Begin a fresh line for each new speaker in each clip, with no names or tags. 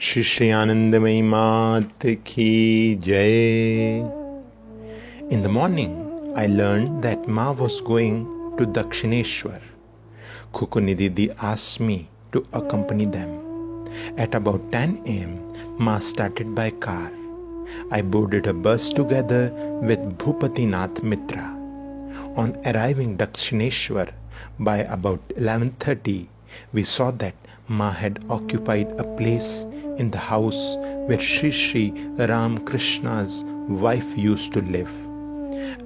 Sri Sri Anandamayi Mat Ki Jai. In the morning, I learned that Ma was going to Dakshineshwar. Kukuni Didi asked me to accompany them. At about 10 a.m., Ma started by car. I boarded a bus together with Bhupatinath Mitra. On arriving Dakshineshwar by about 11:30, we saw that Ma had occupied a place in the house where Sri Sri Krishna's wife used to live,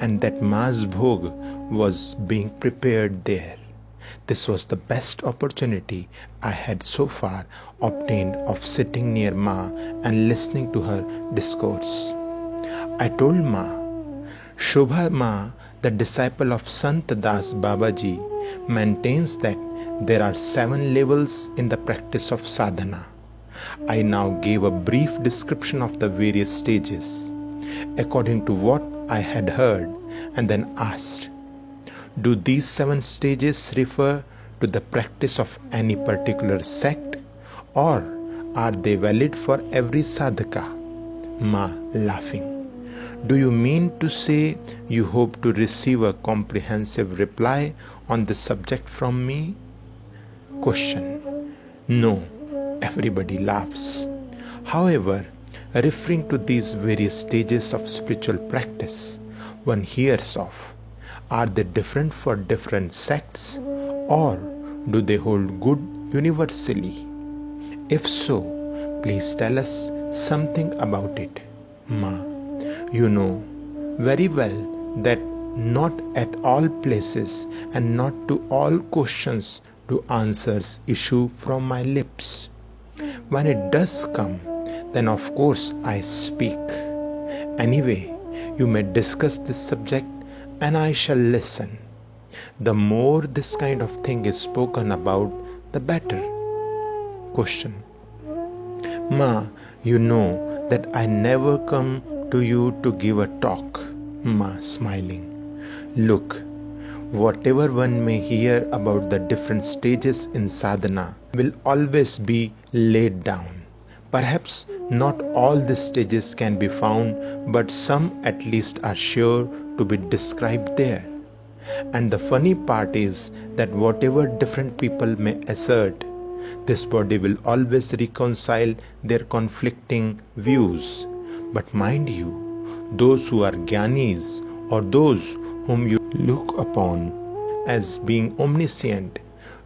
and that Ma's bhog was being prepared there. This was the best opportunity I had so far obtained of sitting near Ma and listening to her discourse. I told Ma, Shobha Ma, the disciple of Sant Das Babaji, maintains that there are 7 levels in the practice of sadhana. I now gave a brief description of the various stages, according to what I had heard, and then asked, do these 7 stages refer to the practice of any particular sect, or are they valid for every sadhaka? Ma, laughing, do you mean to say you hope to receive a comprehensive reply on this subject from me? Question. No. Everybody laughs. However, referring to these various stages of spiritual practice one hears of, are they different for different sects, or do they hold good universally? If so, please tell us something about it. Ma, you know very well that not at all places and not to all questions do answers issue from my lips. When it does come, then of course I speak. Anyway, you may discuss this subject and I shall listen. The more this kind of thing is spoken about, the better. Question. Ma, you know that I never come to you to give a talk. Ma, smiling. Look, whatever one may hear about the different stages in sadhana will always be laid down. Perhaps not all the stages can be found, but some at least are sure to be described there. And the funny part is that whatever different people may assert, this body will always reconcile their conflicting views. But mind you, those who are jnanis, or those whom you look upon as being omniscient,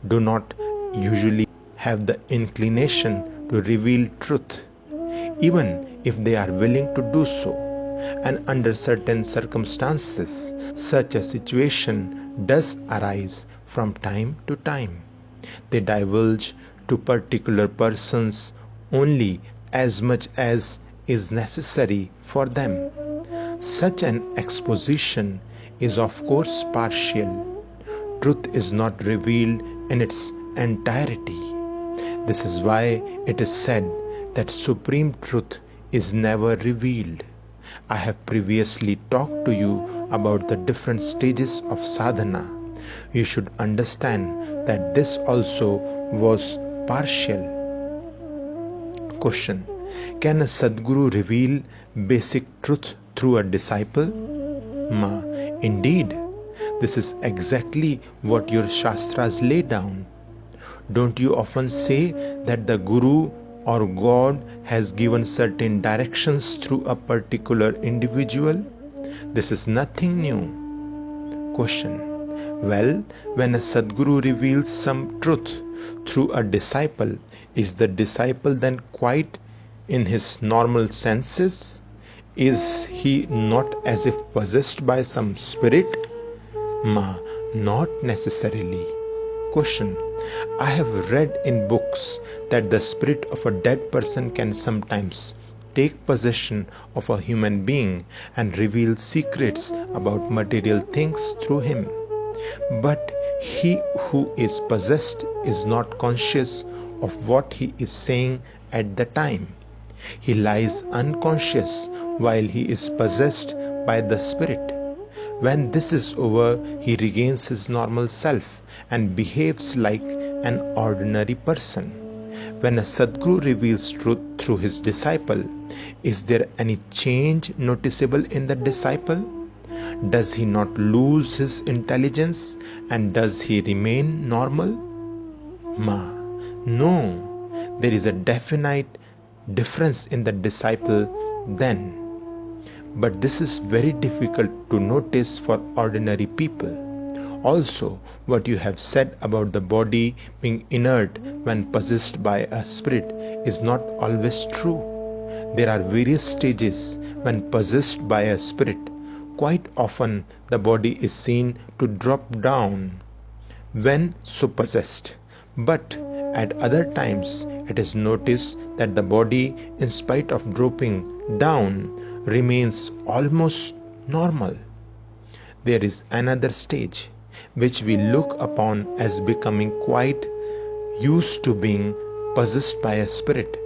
do not usually have the inclination to reveal truth, even if they are willing to do so. And under certain circumstances, such a situation does arise from time to time. They divulge to particular persons only as much as is necessary for them. Such an exposition is of course partial. Truth is not revealed in its entirety. This is why it is said that supreme truth is never revealed. I have previously talked to you about the different stages of sadhana. You should understand that this also was partial. Question. Can a Sadguru reveal basic truth through a disciple? Ma, indeed, this is exactly what your Shastras lay down. Don't you often say that the Guru or God has given certain directions through a particular individual? This is nothing new. Question. Well, when a Sadguru reveals some truth through a disciple, is the disciple then quite in his normal senses? Is he not as if possessed by some spirit? Ma, not necessarily. Question. I have read in books that the spirit of a dead person can sometimes take possession of a human being and reveal secrets about material things through him. But he who is possessed is not conscious of what he is saying at the time. He lies unconscious while he is possessed by the spirit. When this is over, he regains his normal self and behaves like an ordinary person. When a Sadguru reveals truth through his disciple, is there any change noticeable in the disciple? Does he not lose his intelligence, and does he remain normal? Ma, no, there is a definite difference in the disciple then. But this is very difficult to notice for ordinary people. Also, what you have said about the body being inert when possessed by a spirit is not always true. There are various stages when possessed by a spirit. Quite often the body is seen to drop down when so possessed. But at other times it is noticed that the body, in spite of dropping down, remains almost normal. There is another stage which we look upon as becoming quite used to being possessed by a spirit.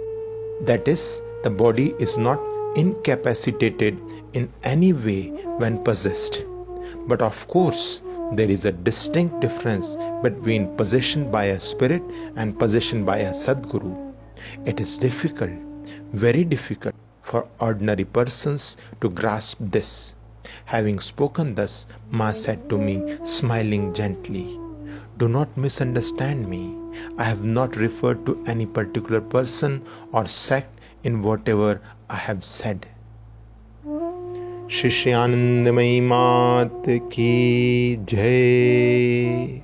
That is, the body is not incapacitated in any way when possessed. But of course, there is a distinct difference between possession by a spirit and possession by a Sadguru. It is difficult, very difficult for ordinary persons to grasp this. Having spoken thus, Ma said to me, smiling gently, "Do not misunderstand me. I have not referred to any particular person or sect in whatever I have said." Sri Sri Anandamayi Mat Ki Jai.